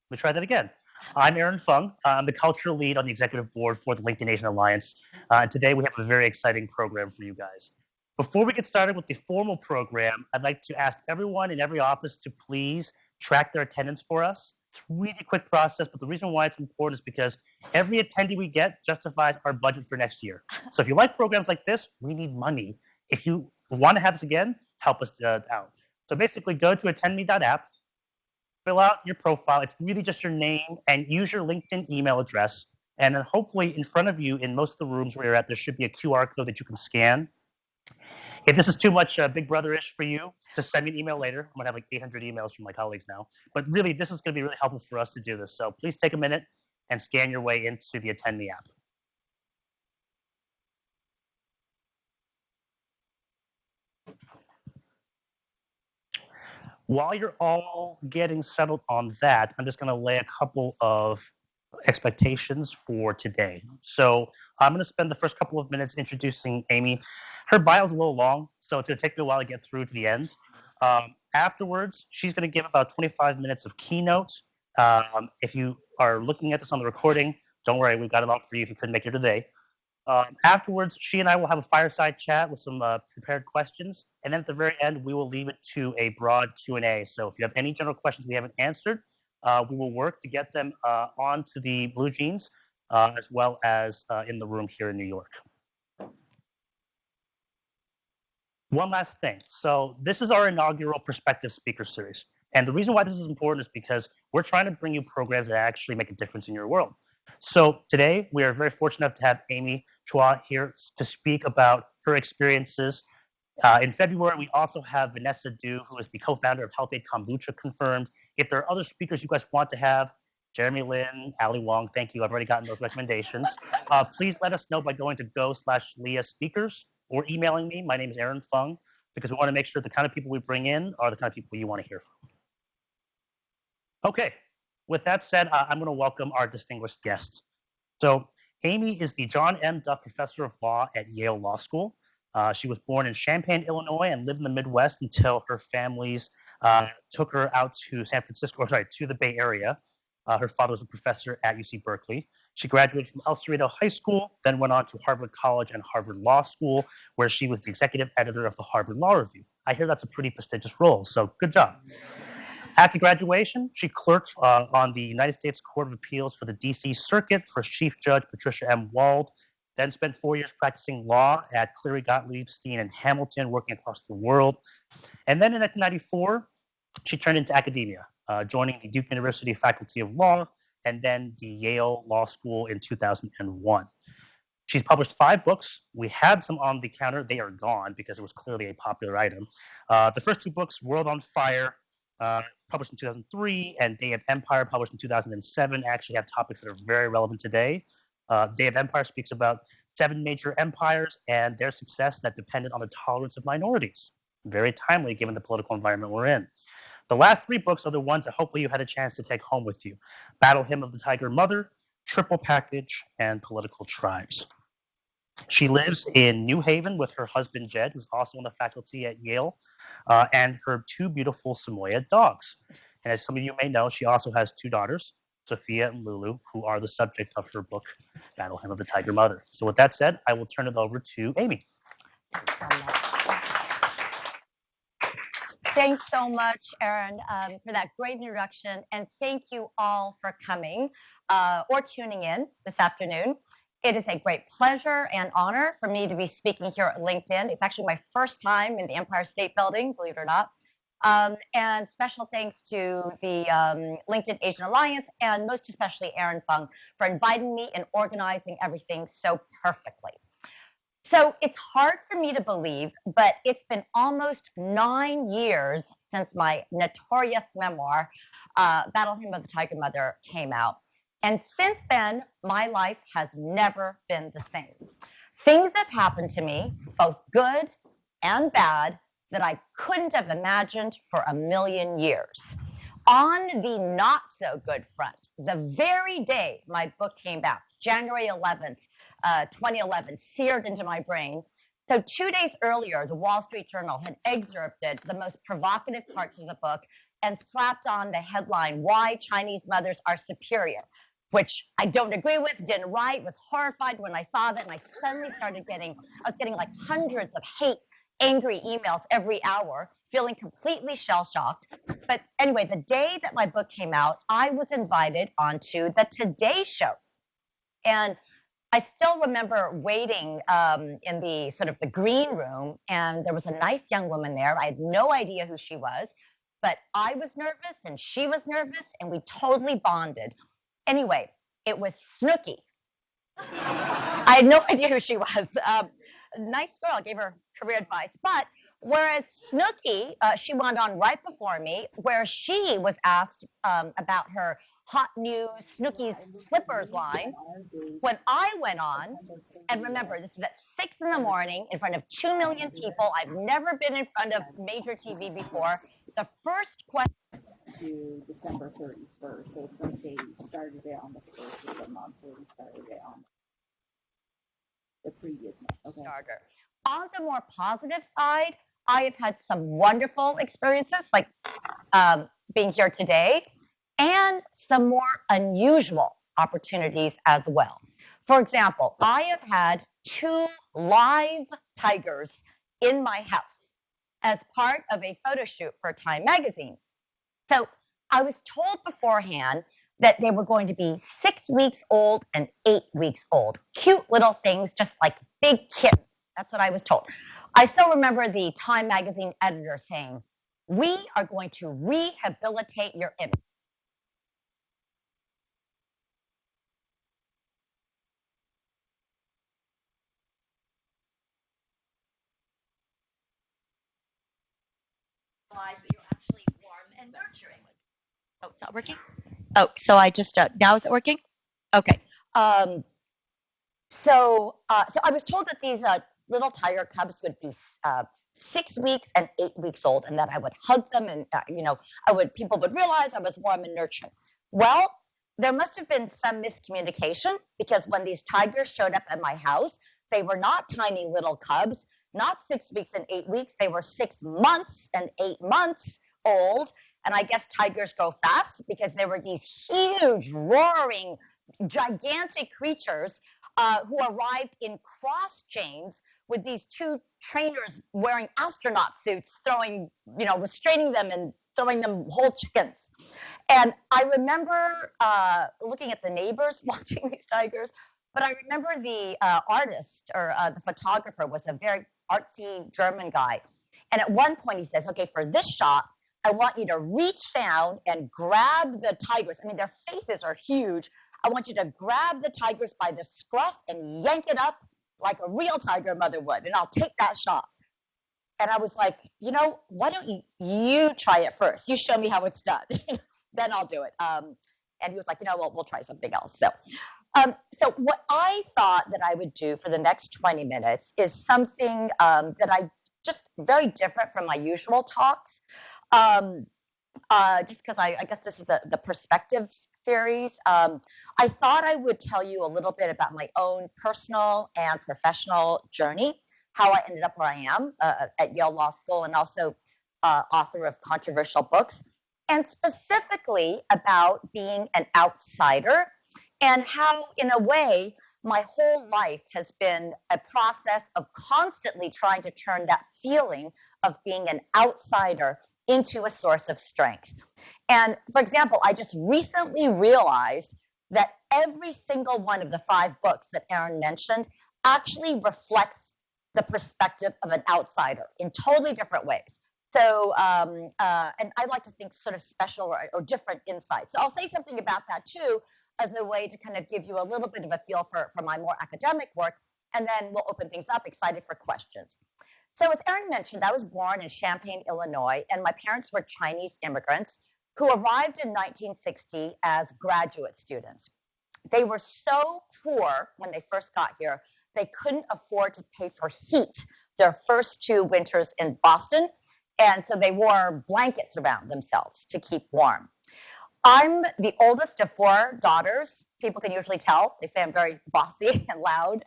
Let me try that again. I'm Aaron Fung. I'm the cultural lead on the executive board for the LinkedIn Asian Alliance. And today we have a very exciting program for you guys. Before we get started with the formal program, I'd like to ask everyone in every office to please track their attendance for us. It's a really quick process, but the reason why it's important is because every attendee we get justifies our budget for next year. So if you like programs like this, we need money. If you want to have this again, help us out. So basically go to attendme.app, fill out your profile. It's really just your name and use your LinkedIn email address. And then hopefully in front of you in most of the rooms where you're at, there should be a QR code that you can scan. If this is too much Big Brother-ish for you, just send me an email later. I'm going to have like 800 emails from my colleagues now. But really, this is going to be really helpful for us to do this. So please take a minute and scan your way into the Attend Me app. While you're all getting settled on that, I'm just going to lay a couple of expectations for today. So I'm going to spend the first couple of minutes introducing Amy. Her bio is a little long, so it's going to take me a while to get through to the end. Afterwards, she's going to give about 25 minutes of keynote. If you are looking at this on the recording, don't worry, we've got it all for you if you couldn't make it today. Afterwards, she and I will have a fireside chat with some prepared questions, and then at the very end, we will leave it to a broad Q&A. So if you have any general questions we haven't answered, we will work to get them onto the Blue Jeans, as well as in the room here in New York. One last thing. So this is our inaugural Perspective Speaker Series. And the reason why this is important is because we're trying to bring you programs that actually make a difference in your world. So today, we are very fortunate to have Amy Chua here to speak about her experiences. In February, we also have Vanessa Du, who is the co-founder of Health Aid Kombucha, confirmed. If there are other speakers you guys want to have, Jeremy Lin, Ali Wong, thank you. I've already gotten those recommendations. Please let us know by going to go/LIAA speakers or emailing me. My name is Aaron Fung, because we want to make sure the kind of people we bring in are the kind of people you want to hear from. Okay. With that said, I'm going to welcome our distinguished guest. So Amy is the John M. Duff Professor of Law at Yale Law School. She was born in Champaign, Illinois, and lived in the Midwest until her families took her out to to the Bay Area. Her father was a professor at UC Berkeley. She graduated from El Cerrito High School, then went on to Harvard College and Harvard Law School, where she was the executive editor of the Harvard Law Review. I hear that's a pretty prestigious role, so good job. After graduation, she clerked on the United States Court of Appeals for the D.C. Circuit for Chief Judge Patricia M. Wald, then spent 4 years practicing law at Cleary Gottlieb, Steen, and Hamilton, working across the world. And then in 1994, she turned into academia, joining the Duke University Faculty of Law and then the Yale Law School in 2001. She's published 5 books. We had some on the counter. They are gone because it was clearly a popular item. The first 2 books, World on Fire, published in 2003, and Day of Empire, published in 2007, actually have topics that are very relevant today. Day of Empire speaks about 7 major empires and their success that depended on the tolerance of minorities. Very timely given the political environment we're in. The last 3 books are the ones that hopefully you had a chance to take home with you. Battle Hymn of the Tiger Mother, Triple Package, and Political Tribes. She lives in New Haven with her husband, Jed, who's also on the faculty at Yale, and her 2 beautiful Samoyed dogs. And as some of you may know, she also has 2 daughters, Sophia and Lulu, who are the subject of her book, Battle Hymn of the Tiger Mother. So with that said, I will turn it over to Amy. Thanks so much, Aaron, for that great introduction. And thank you all for coming or tuning in this afternoon. It is a great pleasure and honor for me to be speaking here at LinkedIn. It's actually my first time in the Empire State Building, believe it or not. And special thanks to the LinkedIn Asian Alliance and most especially Aaron Fung for inviting me and organizing everything so perfectly. So it's hard for me to believe, but it's been almost 9 years since my notorious memoir, Battle Hymn of the Tiger Mother, came out. And since then, my life has never been the same. Things have happened to me, both good and bad, that I couldn't have imagined for a million years. On the not so good front, the very day my book came out, January 11th, 2011, seared into my brain. So 2 days earlier, the Wall Street Journal had excerpted the most provocative parts of the book and slapped on the headline, "Why Chinese Mothers Are Superior," which I don't agree with, didn't write, was horrified when I saw that, and I suddenly started I was getting like hundreds of angry emails every hour, feeling completely shell-shocked. But anyway, the day that my book came out, I was invited onto the Today Show. And I still remember waiting in the sort of the green room, and there was a nice young woman there. I had no idea who she was, but I was nervous and she was nervous, and we totally bonded. Anyway, it was Snooki. I had no idea who she was. Nice girl. I gave her career advice. But whereas Snooki, she went on right before me, where she was asked about her hot new Snooki's slippers line. When I went on, and remember, this is at 6 in the morning in front of 2 million people. I've never been in front of major TV before. The first question to December 31st. So it's like they started it on the 1st of the month, or we started it on the previous month. Okay. Starter. On the more positive side, I have had some wonderful experiences, like being here today, and some more unusual opportunities as well. For example, I have had 2 live tigers in my house as part of a photo shoot for Time magazine. So I was told beforehand that they were going to be 6 weeks old and 8 weeks old. Cute little things, just like big kittens. That's what I was told. I still remember the Time magazine editor saying, "We are going to rehabilitate your image." That you're actually warm and nurturing. Oh, it's not working? Oh, so I just, now is it working? Okay. So I was told that these little tiger cubs would be 6 weeks and 8 weeks old, and that I would hug them, and people would realize I was warm and nurturing. Well, there must have been some miscommunication, because when these tigers showed up at my house, they were not tiny little cubs, not 6 weeks and 8 weeks. They were 6 months and 8 months old. And I guess tigers grow fast, because there were these huge, roaring, gigantic creatures who arrived in cross chains with these 2 trainers wearing astronaut suits, restraining them and throwing them whole chickens. And I remember looking at the neighbors watching these tigers, but I remember the artist, or the photographer, was a very artsy German guy. And at one point he says, "Okay, for this shot, I want you to reach down and grab the tigers." I mean, their faces are huge. "I want you to grab the tigers by the scruff and yank it up like a real tiger mother would, and I'll take that shot." And I was like, why don't you try it first? You show me how it's done. Then I'll do it. And he was like, we'll try something else. So what I thought that I would do for the next 20 minutes is something that I just very different from my usual talks. Just because I guess this is the perspectives series. I thought I would tell you a little bit about my own personal and professional journey, how I ended up where I am at Yale Law School, and also author of controversial books, and specifically about being an outsider, and how, in a way, my whole life has been a process of constantly trying to turn that feeling of being an outsider into a source of strength. And for example, I just recently realized that every single one of the 5 books that Aaron mentioned actually reflects the perspective of an outsider in totally different ways. So, and I like to think sort of special or different insights. So I'll say something about that too, as a way to kind of give you a little bit of a feel for my more academic work, and then we'll open things up, excited for questions. So as Aaron mentioned, I was born in Champaign, Illinois, and my parents were Chinese immigrants who arrived in 1960 as graduate students. They were so poor when they first got here, they couldn't afford to pay for heat their first 2 winters in Boston, and so they wore blankets around themselves to keep warm. I'm the oldest of 4 daughters. People can usually tell. They say I'm very bossy and loud.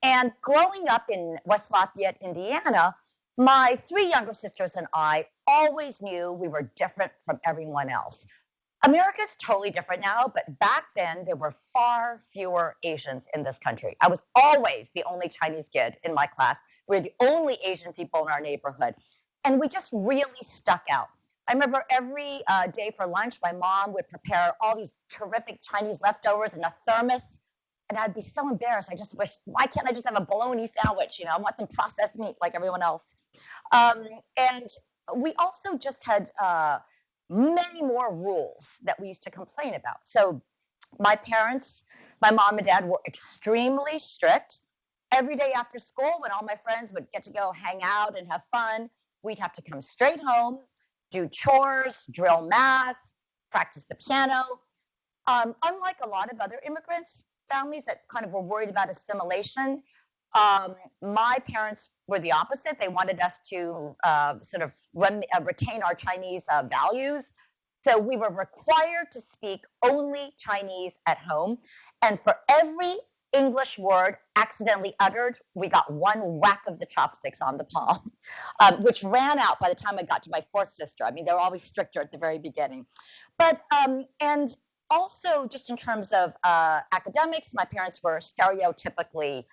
And growing up in West Lafayette, Indiana, My three younger sisters and I always knew we were different from everyone else. America's totally different now, but back then there were far fewer Asians in this country. I was always the only Chinese kid in my class. We were the only Asian people in our neighborhood. And we just really stuck out. I remember every day for lunch, my mom would prepare all these terrific Chinese leftovers in a thermos. And I'd be so embarrassed. I just wish, why can't I just have a bologna sandwich? I want some processed meat like everyone else. And we also just had many more rules that we used to complain about. So my parents, my mom and dad were extremely strict. Every day after school, when all my friends would get to go hang out and have fun, we'd have to come straight home, do chores, drill math, practice the piano. Unlike a lot of other immigrants, families that kind of were worried about assimilation, my parents were the opposite. They wanted us to sort of retain our Chinese values. So we were required to speak only Chinese at home. And for every English word accidentally uttered, we got one whack of the chopsticks on the palm, which ran out by the time I got to my fourth sister. I mean, they were always stricter at the very beginning. But, and also just in terms of academics, my parents were stereotypically,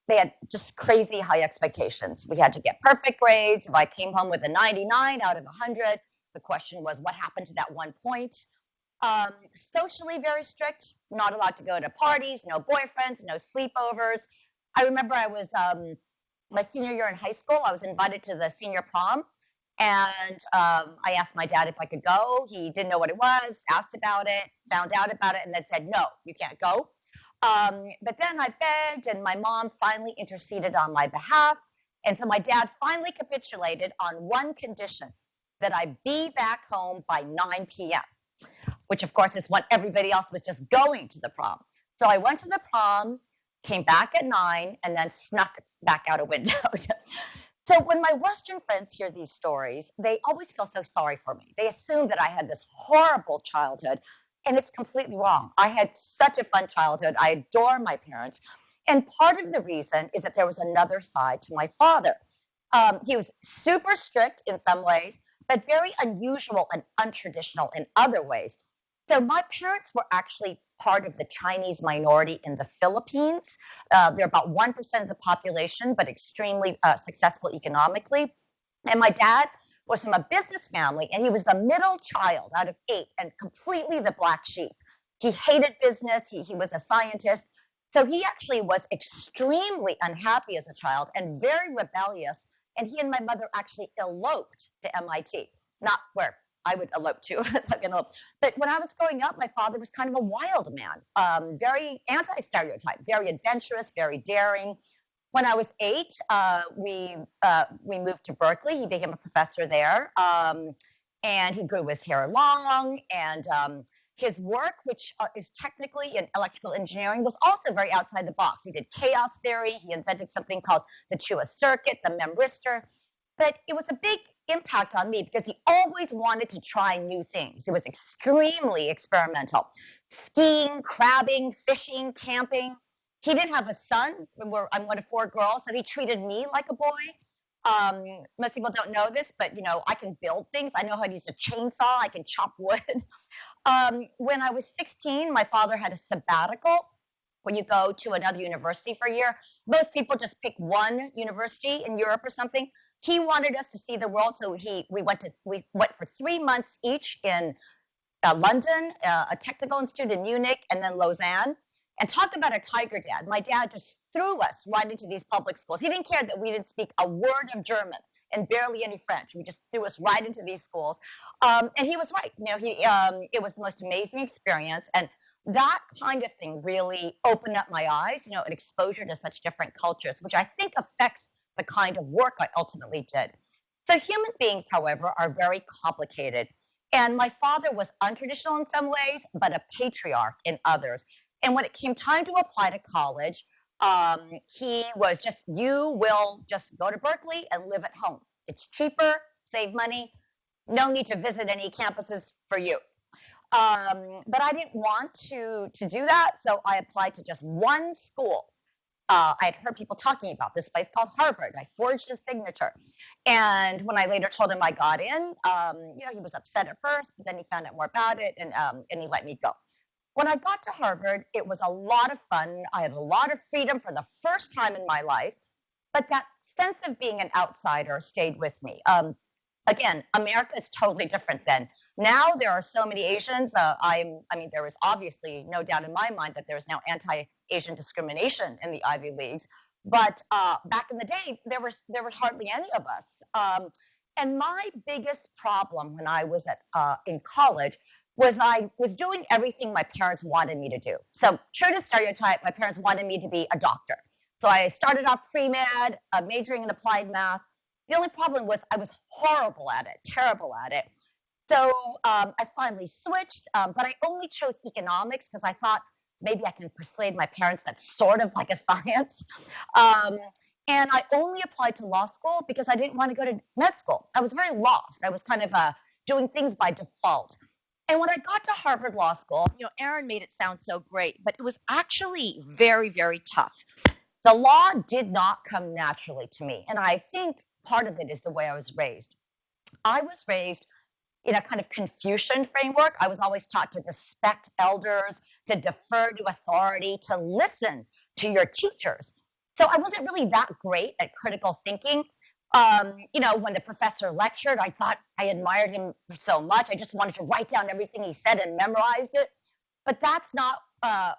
they had just crazy high expectations. We had to get perfect grades. If I came home with a 99 out of 100, the question was, what happened to that 1 point? Socially very strict, not allowed to go to parties, no boyfriends, no sleepovers. I remember I was, my senior year in high school, I was invited to the senior prom. And I asked my dad if I could go. He didn't know what it was, asked about it, found out about it, and then said, no, you can't go. But then I begged, and my mom finally interceded on my behalf. And so my dad finally capitulated on one condition, that I be back home by 9 p.m., which, of course, is when everybody else was just going to the prom. So I went to the prom, came back at 9, and then snuck back out a window. So when my Western friends hear these stories, they always feel so sorry for me. They assume that I had this horrible childhood, and it's completely wrong. I had such a fun childhood. I adore my parents. And part of the reason is that there was another side to my father. He was super strict in some ways, but very unusual and untraditional in other ways. So my parents were actually part of the Chinese minority in the Philippines. They're about 1% of the population, but extremely successful economically. And my dad was from a business family, and he was the middle child out of 8 and completely the black sheep. He hated business. He was a scientist. So he actually was extremely unhappy as a child and very rebellious. And he and my mother actually eloped to MIT, not where I would elope to. But when I was growing up, my father was kind of a wild man, very anti-stereotype, very adventurous, very daring. When I was 8, we moved to Berkeley. He became a professor there, and he grew his hair long. And his work, which is technically in electrical engineering, was also very outside the box. He did chaos theory. He invented something called the Chua circuit, the memristor. But it was a big impact on me because he always wanted to try new things. He was extremely experimental. Skiing, crabbing, fishing, camping. He didn't have a son. I'm one of 4 girls, so he treated me like a boy. Most people don't know this, but I can build things. I know how to use a chainsaw. I can chop wood. When I was 16, my father had a sabbatical where you go to another university for a year. Most people just pick one university in Europe or something. He wanted us to see the world, so we went for 3 months each in London, a technical institute in Munich, and then Lausanne. And talk about a tiger dad. My dad just threw us right into these public schools. He didn't care that we didn't speak a word of German and barely any French. We just threw us right into these schools. And he was right. It was the most amazing experience. And that kind of thing really opened up my eyes, an exposure to such different cultures, which I think affects the kind of work I ultimately did. So human beings, however, are very complicated. And my father was untraditional in some ways, but a patriarch in others. And when it came time to apply to college, he was just, you will just go to Berkeley and live at home. It's cheaper, save money, no need to visit any campuses for you. But I didn't want to do that, so I applied to just one school. I'd heard people talking about this place called Harvard. I forged his signature. And when I later told him I got in, he was upset at first, but then he found out more about it and he let me go. When I got to Harvard, it was a lot of fun. I had a lot of freedom for the first time in my life, but that sense of being an outsider stayed with me. Again, America is totally different then. Now there are so many Asians. There is obviously no doubt in my mind that there is now anti-Asian discrimination in the Ivy Leagues. But back in the day, there was hardly any of us. And my biggest problem when I was in college was I was doing everything my parents wanted me to do. So true to stereotype, my parents wanted me to be a doctor. So I started off pre-med, majoring in applied math. The only problem was I was horrible at it, terrible at it. So I finally switched, but I only chose economics because I thought maybe I can persuade my parents that's sort of like a science. And I only applied to law school because I didn't want to go to med school. I was very lost. I was kind of doing things by default. And when I got to Harvard Law School, Aaron made it sound so great, but it was actually very, very tough. The law did not come naturally to me. And I think part of it is the way I was raised. I was raised in a kind of Confucian framework. I was always taught to respect elders, to defer to authority, to listen to your teachers. So I wasn't really that great at critical thinking. When the professor lectured, I thought I admired him so much. I just wanted to write down everything he said and memorized it. But that's not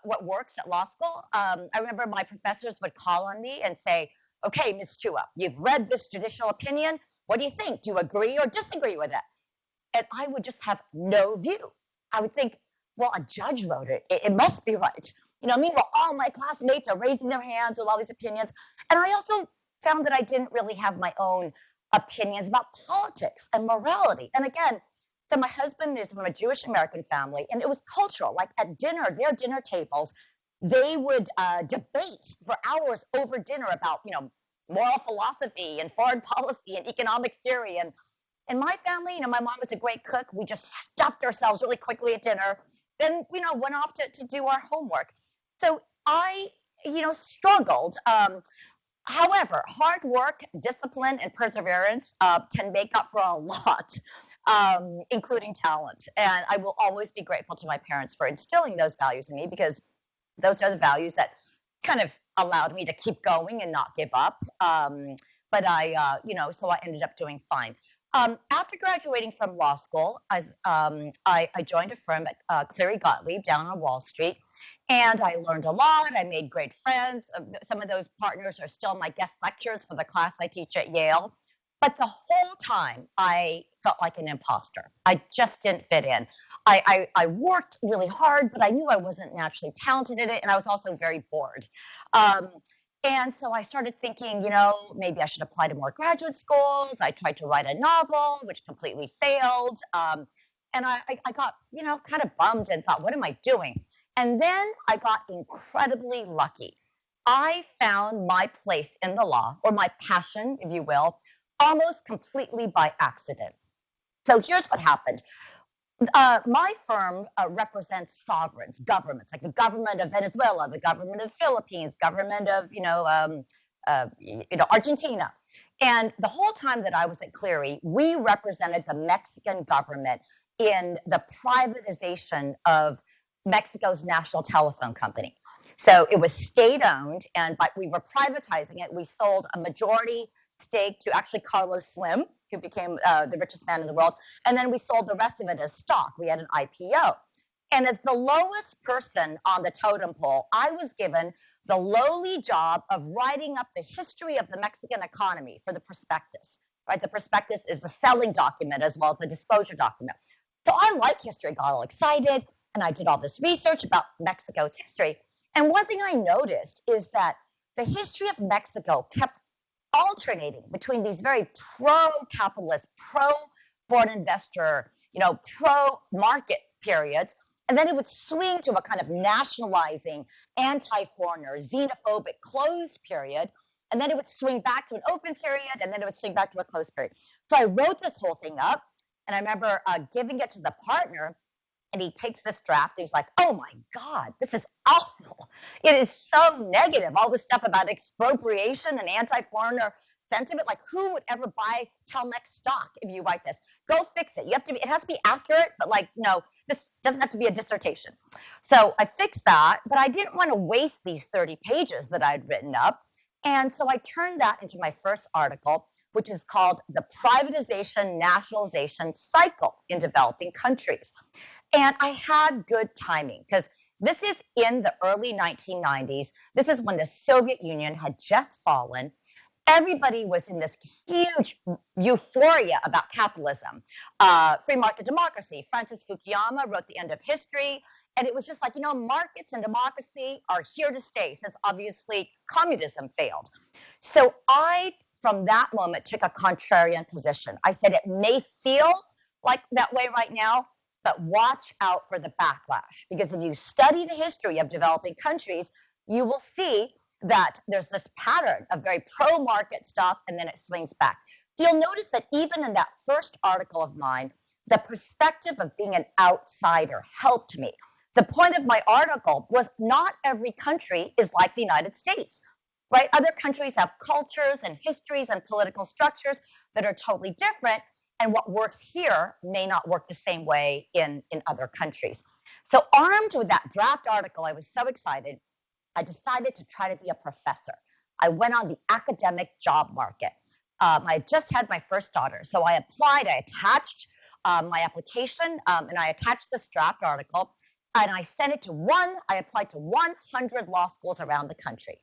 what works at law school. I remember my professors would call on me and say, okay, Ms. Chua, you've read this judicial opinion. What do you think? Do you agree or disagree with it? And I would just have no view. I would think, well, a judge wrote it. It must be right. Meanwhile, all my classmates are raising their hands with all these opinions. And I also found that I didn't really have my own opinions about politics and morality. And again, so my husband is from a Jewish American family, and it was cultural. Like at dinner, their dinner tables, they would debate for hours over dinner about, moral philosophy and foreign policy and economic theory. And in my family, my mom was a great cook. We just stuffed ourselves really quickly at dinner, then, went off to do our homework. So I, struggled. However, hard work, discipline, and perseverance can make up for a lot, including talent. And I will always be grateful to my parents for instilling those values in me, because those are the values that kind of allowed me to keep going and not give up. But so I ended up doing fine. After graduating from law school, I joined a firm at Cleary Gottlieb down on Wall Street. And I learned a lot. I made great friends. Some of those partners are still my guest lecturers for the class I teach at Yale. But the whole time, I felt like an imposter. I just didn't fit in. I worked really hard, but I knew I wasn't naturally talented at it, and I was also very bored. And so I started thinking, maybe I should apply to more graduate schools. I tried to write a novel, which completely failed. And I got, kind of bummed and thought, what am I doing? And then I got incredibly lucky. I found my place in the law, or my passion, if you will, almost completely by accident. So here's what happened. My firm represents sovereigns, governments, like the government of Venezuela, the government of the Philippines, government of, Argentina. And the whole time that I was at Cleary, we represented the Mexican government in the privatization of Mexico's national telephone company. So it was state-owned, but we were privatizing it. We sold a majority stake to actually Carlos Slim, who became the richest man in the world. And then we sold the rest of it as stock. We had an IPO. And as the lowest person on the totem pole, I was given the lowly job of writing up the history of the Mexican economy for the prospectus. Right? The prospectus is the selling document as well as the disclosure document. So I like history, got all excited, and I did all this research about Mexico's history. And one thing I noticed is that the history of Mexico kept alternating between these very pro-capitalist, pro-foreign investor, pro-market periods, and then it would swing to a kind of nationalizing, anti-foreigner, xenophobic, closed period, and then it would swing back to an open period, and then it would swing back to a closed period. So I wrote this whole thing up, and I remember giving it to the partner, and he takes this draft and he's like, oh my God, this is awful. It is so negative. All this stuff about expropriation and anti-foreigner sentiment. Like, who would ever buy Telmex stock if you write this? Go fix it. It has to be accurate, but like, no, this doesn't have to be a dissertation. So I fixed that, but I didn't want to waste these 30 pages that I'd written up. And so I turned that into my first article, which is called The Privatization Nationalization Cycle in Developing Countries. And I had good timing because this is in the early 1990s. This is when the Soviet Union had just fallen. Everybody was in this huge euphoria about capitalism, free market democracy. Francis Fukuyama wrote The End of History. And it was just like, markets and democracy are here to stay since obviously communism failed. So I, from that moment, took a contrarian position. I said, it may feel like that way right now, but watch out for the backlash. Because if you study the history of developing countries, you will see that there's this pattern of very pro-market stuff, and then it swings back. So you'll notice that even in that first article of mine, the perspective of being an outsider helped me. The point of my article was not every country is like the United States, right? Other countries have cultures and histories and political structures that are totally different. And what works here may not work the same way in other countries. So armed with that draft article, I was so excited. I decided to try to be a professor. I went on the academic job market. I just had my first daughter. So I applied, I attached my application, and I attached this draft article. And I sent it I applied to 100 law schools around the country.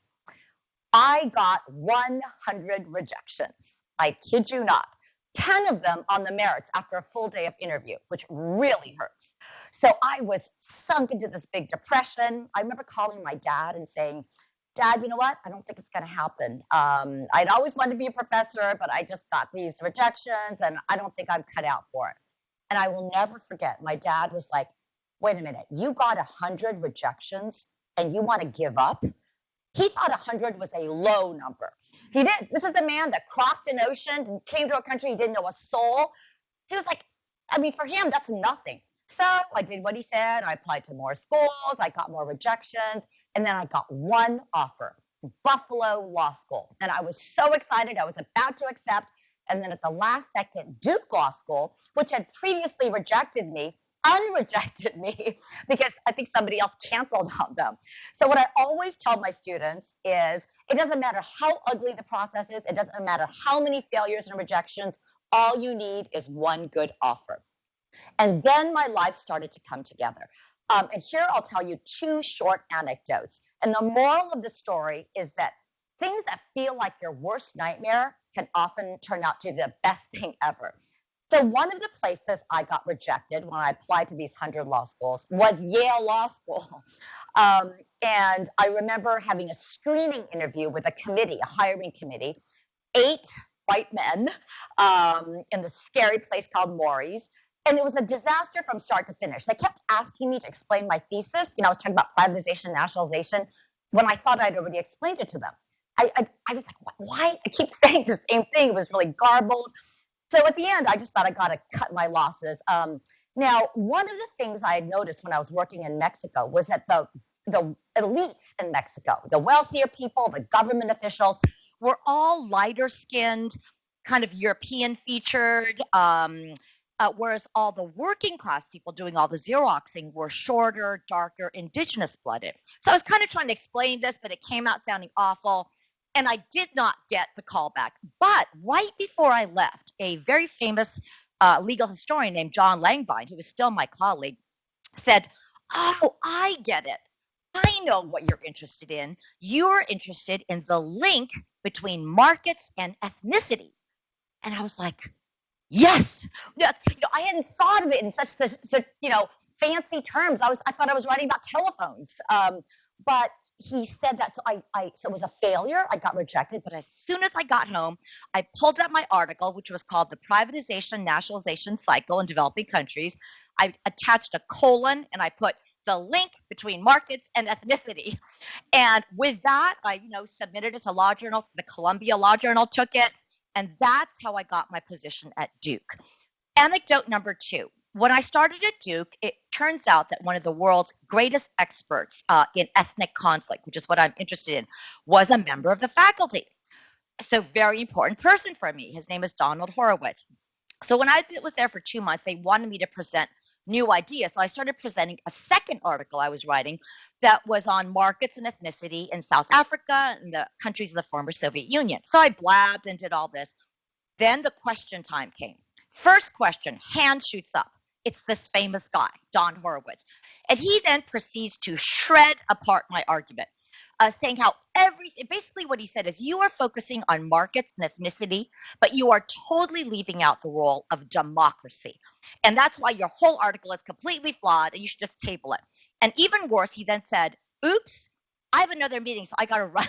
I got 100 rejections. I kid you not. 10 of them on the merits after a full day of interview, which really hurts. So I was sunk into this big depression. I remember calling my dad and saying, Dad, you know what? I don't think it's going to happen. I'd always wanted to be a professor, but I just got these rejections and I don't think I'm cut out for it. And I will never forget, my dad was like, wait a minute, you got 100 rejections and you want to give up? He thought 100 was a low number. He didn't. This is a man that crossed an ocean and came to a country he didn't know a soul. He was like, for him, that's nothing. So I did what he said. I applied to more schools. I got more rejections. And then I got one offer, Buffalo Law School. And I was so excited. I was about to accept. And then at the last second, Duke Law School, which had previously rejected me, unrejected me because I think somebody else canceled on them. So what I always tell my students is it doesn't matter how ugly the process is. It doesn't matter how many failures and rejections. All you need is one good offer. And then my life started to come together. And here I'll tell you 2 short anecdotes. And the moral of the story is that things that feel like your worst nightmare can often turn out to be the best thing ever. So one of the places I got rejected when I applied to these 100 law schools was Yale Law School. And I remember having a screening interview with a committee, a hiring committee, 8 white men in the scary place called Morey's. And it was a disaster from start to finish. They kept asking me to explain my thesis. I was talking about privatization, nationalization, when I thought I'd already explained it to them. I was like, why? I keep saying the same thing. It was really garbled. So at the end, I just thought I got to cut my losses. Now, one of the things I had noticed when I was working in Mexico was that the elites in Mexico, the wealthier people, the government officials, were all lighter skinned, kind of European featured, whereas all the working class people doing all the Xeroxing were shorter, darker, indigenous blooded. So I was kind of trying to explain this, but it came out sounding awful. And I did not get the call back. But right before I left, a very famous legal historian named John Langbein, who is still my colleague, said, oh, I get it. I know what you're interested in. You're interested in the link between markets and ethnicity. And I was like, yes. I hadn't thought of it in such fancy terms. I thought I was writing about telephones. But he said that, so so it was a failure. I got rejected, but as soon as I got home, I pulled up my article, which was called The Privatization Nationalization Cycle in Developing Countries. I attached a colon and I put the link between markets and ethnicity. And with that, I submitted it to law journals. The Columbia Law Journal took it, and that's how I got my position at Duke. Anecdote number 2. when I started at Duke, it turns out that one of the world's greatest experts in ethnic conflict, which is what I'm interested in, was a member of the faculty. So very important person for me. His name is Donald Horowitz. So when I was there for 2 months, they wanted me to present new ideas. So I started presenting a second article I was writing that was on markets and ethnicity in South Africa and the countries of the former Soviet Union. So I blabbed and did all this. Then the question time came. First question, hand shoots up. It's this famous guy, Don Horowitz. And he then proceeds to shred apart my argument, saying how basically what he said is you are focusing on markets and ethnicity, but you are totally leaving out the role of democracy. And that's why your whole article is completely flawed and you should just table it. And even worse, he then said, oops, I have another meeting, so I got to run.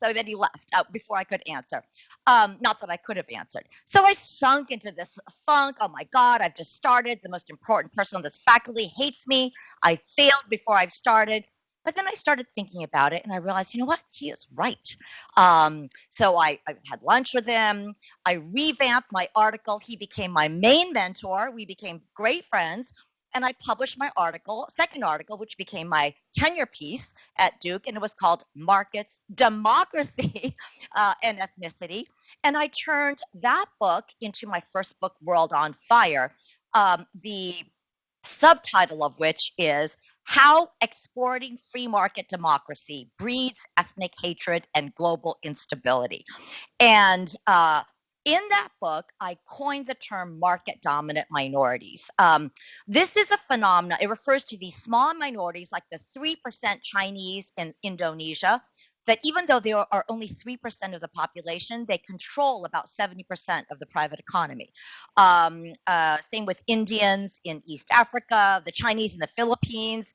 So then he left before I could answer. Not that I could have answered. So I sunk into this funk. Oh my God, I've just started. The most important person on this faculty hates me. I failed before I've started. But then I started thinking about it and I realized, you know what? He is right. So I had lunch with him. I revamped my article. He became my main mentor. We became great friends. And I published my second article, which became my tenure piece at Duke. And it was called Markets, Democracy, and Ethnicity. And I turned that book into my first book, World on Fire. The subtitle of which is How Exporting Free Market Democracy Breeds Ethnic Hatred and Global Instability. And in that book, I coined the term market-dominant minorities. This is a phenomenon. It refers to these small minorities like the 3% Chinese in Indonesia, that even though they are only 3% of the population, they control about 70% of the private economy. Same with Indians in East Africa, the Chinese in the Philippines,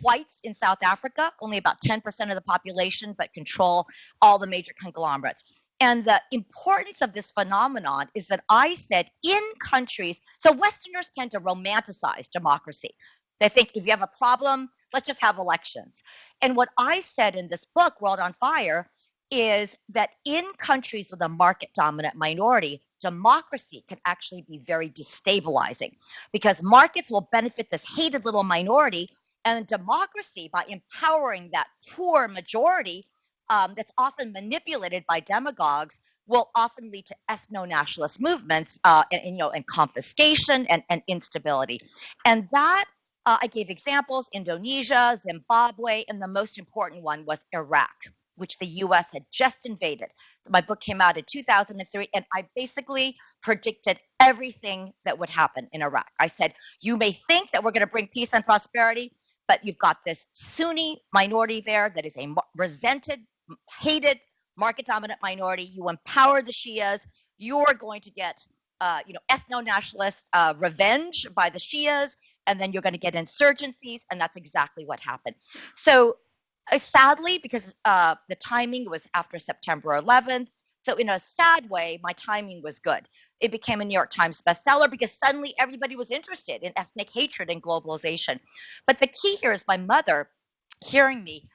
whites in South Africa, only about 10% of the population, but control all the major conglomerates. And the importance of this phenomenon is that I said in countries, so Westerners tend to romanticize democracy. They think if you have a problem, let's just have elections. And what I said in this book, World on Fire, is that in countries with a market-dominant minority, democracy can actually be very destabilizing because markets will benefit this hated little minority, and democracy, by empowering that poor majority that's often manipulated by demagogues, will often lead to ethno-nationalist movements and confiscation and instability. And that I gave examples: Indonesia, Zimbabwe, and the most important one was Iraq, which the U.S. had just invaded. My book came out in 2003, and I basically predicted everything that would happen in Iraq. I said, you may think that we're going to bring peace and prosperity, but you've got this Sunni minority there that is a resented, hated, market-dominant minority. You empower the Shias, you're going to get ethno-nationalist revenge by the Shias, and then you're going to get insurgencies, and that's exactly what happened. So sadly, because the timing was after September 11th, so in a sad way, my timing was good. It became a New York Times bestseller because suddenly everybody was interested in ethnic hatred and globalization. But the key here is my mother hearing me.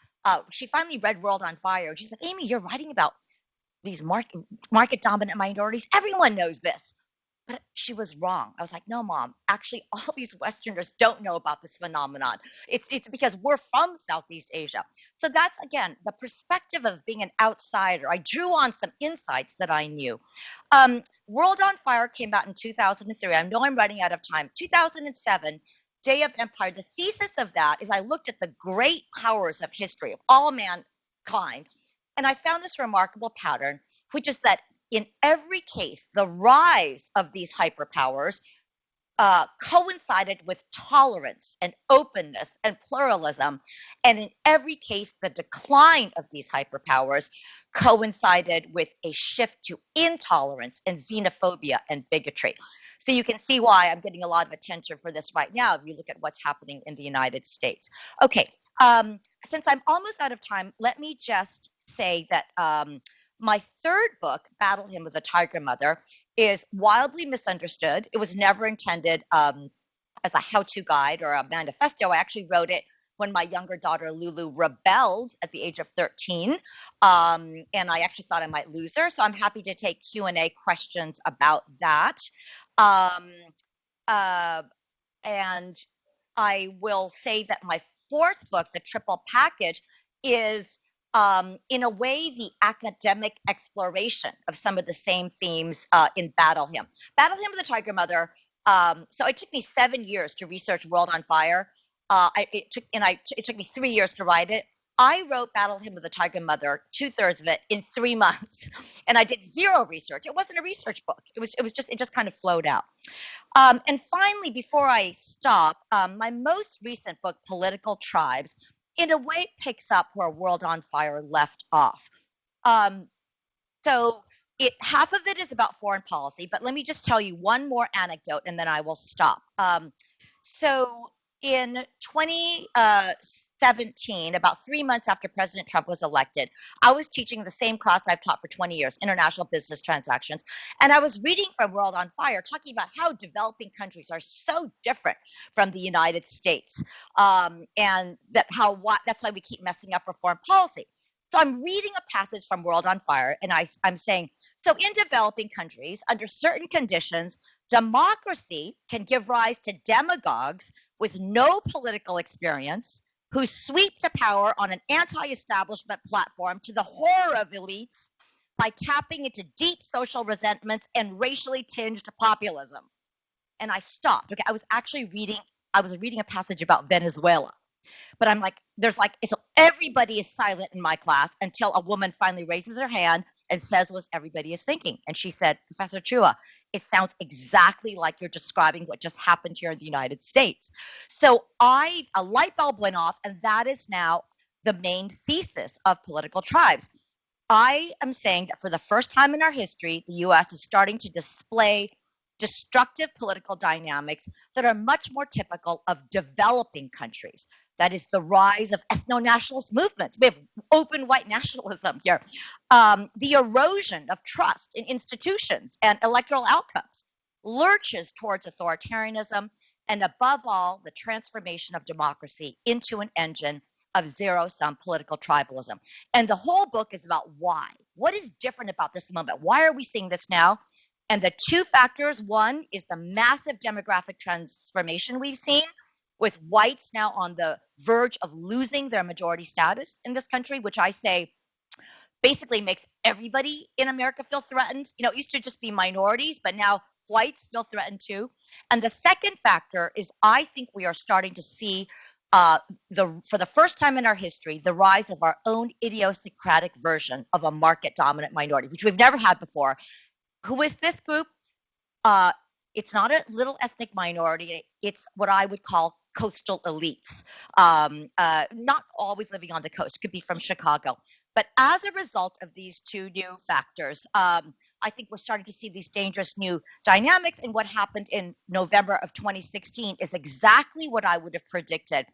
She finally read World on Fire. She said, Amy, you're writing about these market-dominant minorities. Everyone knows this. But she was wrong. I was like, no, Mom, actually, all these Westerners don't know about this phenomenon. It's because we're from Southeast Asia. So that's, again, the perspective of being an outsider. I drew on some insights that I knew. World on Fire came out in 2003. I know I'm running out of time. 2007, Day of Empire. The thesis of that is I looked at the great powers of history, of all mankind, and I found this remarkable pattern, which is that in every case, the rise of these hyperpowers coincided with tolerance and openness and pluralism. And in every case, the decline of these hyperpowers coincided with a shift to intolerance and xenophobia and bigotry. So you can see why I'm getting a lot of attention for this right now if you look at what's happening in the United States. Okay, since I'm almost out of time, let me just say that my third book, Battle Hymn of the Tiger Mother, is wildly misunderstood. It was never intended as a how-to guide or a manifesto. I actually wrote it when my younger daughter, Lulu, rebelled at the age of 13, and I actually thought I might lose her. So I'm happy to take Q&A questions about that. uh, and I will say that my fourth book, The Triple Package, is in a way the academic exploration of some of the same themes in Battle Hymn. Battle Hymn of the Tiger Mother. So it took me 7 years to research World on Fire. It took me 3 years to write it. I wrote Battle Hymn of the Tiger Mother, 2/3 of it, in 3 months, and I did zero research. It wasn't a research book. It just kind of flowed out. And finally, before I stop, my most recent book, Political Tribes, in a way picks up where World on Fire left off. So half of it is about foreign policy, but let me just tell you one more anecdote and then I will stop. So in 2017, about 3 months after President Trump was elected, I was teaching the same class I've taught for 20 years, international business transactions. And I was reading from World on Fire, talking about how developing countries are so different from the United States. And that's why we keep messing up foreign policy. So I'm reading a passage from World on Fire, and I'm saying, so in developing countries, under certain conditions, democracy can give rise to demagogues with no political experience who sweep to power on an anti-establishment platform to the horror of elites by tapping into deep social resentments and racially tinged populism. And I stopped. Okay, I was reading a passage about Venezuela. But I'm like, so everybody is silent in my class until a woman finally raises her hand and says what everybody is thinking. And she said, Professor Chua, it sounds exactly like you're describing what just happened here in the United States. So a light bulb went off, and that is now the main thesis of Political Tribes. I am saying that for the first time in our history, the U.S. is starting to display destructive political dynamics that are much more typical of developing countries. That is the rise of ethno-nationalist movements. We have open white nationalism here. The erosion of trust in institutions and electoral outcomes, lurches towards authoritarianism, and above all, the transformation of democracy into an engine of zero-sum political tribalism. And the whole book is about why. What is different about this moment? Why are we seeing this now? And the two factors, one is the massive demographic transformation we've seen, with whites now on the verge of losing their majority status in this country, which I say basically makes everybody in America feel threatened. It used to just be minorities, but now whites feel threatened too. And the second factor is I think we are starting to see for the first time in our history, the rise of our own idiosyncratic version of a market-dominant minority, which we've never had before. Who is this group? It's not a little ethnic minority. It's what I would call coastal elites, not always living on the coast, could be from Chicago. But as a result of these two new factors, I think we're starting to see these dangerous new dynamics. And what happened in November of 2016 is exactly what I would have predicted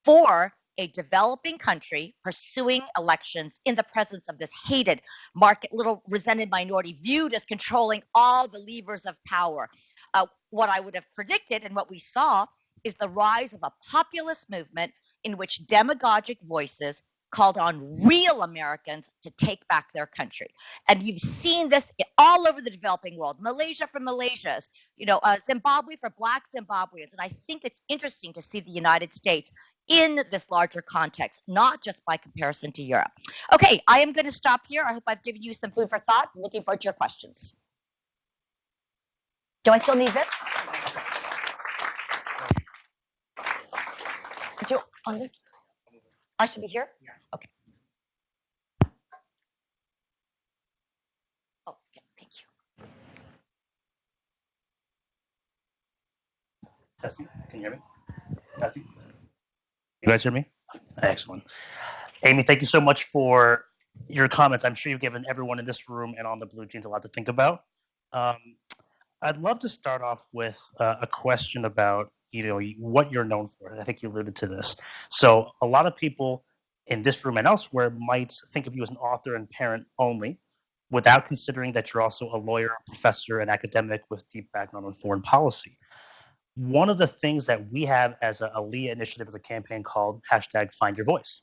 for a developing country pursuing elections in the presence of this hated market, little resented minority viewed as controlling all the levers of power. What I would have predicted and what we saw is the rise of a populist movement in which demagogic voices called on real Americans to take back their country. And you've seen this all over the developing world. Malaysia for Malaysians, Zimbabwe for Black Zimbabweans. And I think it's interesting to see the United States in this larger context, not just by comparison to Europe. Okay, I am going to stop here. I hope I've given you some food for thought. I'm looking forward to your questions. Do I still need this? On this? I should be here? Yeah. Okay. Oh, okay. Thank you. Testing. Can you hear me? Testing. You guys hear me? Excellent. Amy, thank you so much for your comments. I'm sure you've given everyone in this room and on the Blue Jeans a lot to think about. I'd love to start off with a question about what you're known for. I think you alluded to this. So a lot of people in this room and elsewhere might think of you as an author and parent only, without considering that you're also a lawyer, professor, and academic with deep background in foreign policy. One of the things that we have as a LIAA initiative is a campaign called #FindYourVoice.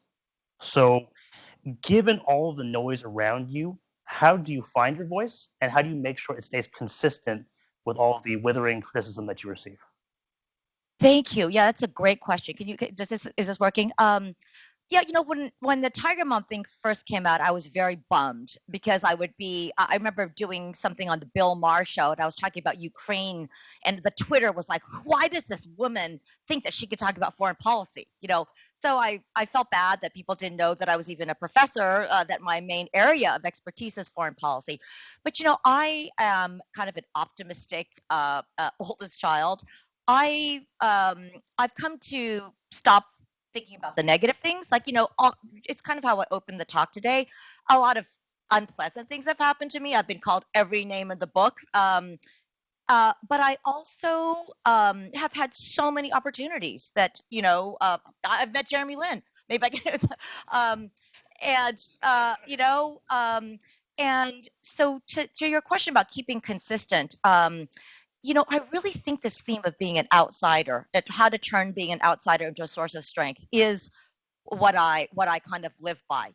So given all of the noise around you, how do you find your voice, and how do you make sure it stays consistent with all of the withering criticism that you receive? Thank you. Yeah, that's a great question. Is this working? Yeah, when the Tiger Mom thing first came out, I was very bummed because I remember doing something on the Bill Maher show, and I was talking about Ukraine, and the Twitter was like, why does this woman think that she could talk about foreign policy? So I felt bad that people didn't know that I was even a professor, that my main area of expertise is foreign policy. But I am kind of an optimistic oldest child. I've come to stop thinking about the negative things. Like, it's kind of how I opened the talk today. A lot of unpleasant things have happened to me. I've been called every name in the book. But I also have had so many opportunities that, I've met Jeremy Lin. Maybe I can, um, and, and so to your question about keeping consistent, I really think this theme of being an outsider, how to turn being an outsider into a source of strength, is what I kind of live by.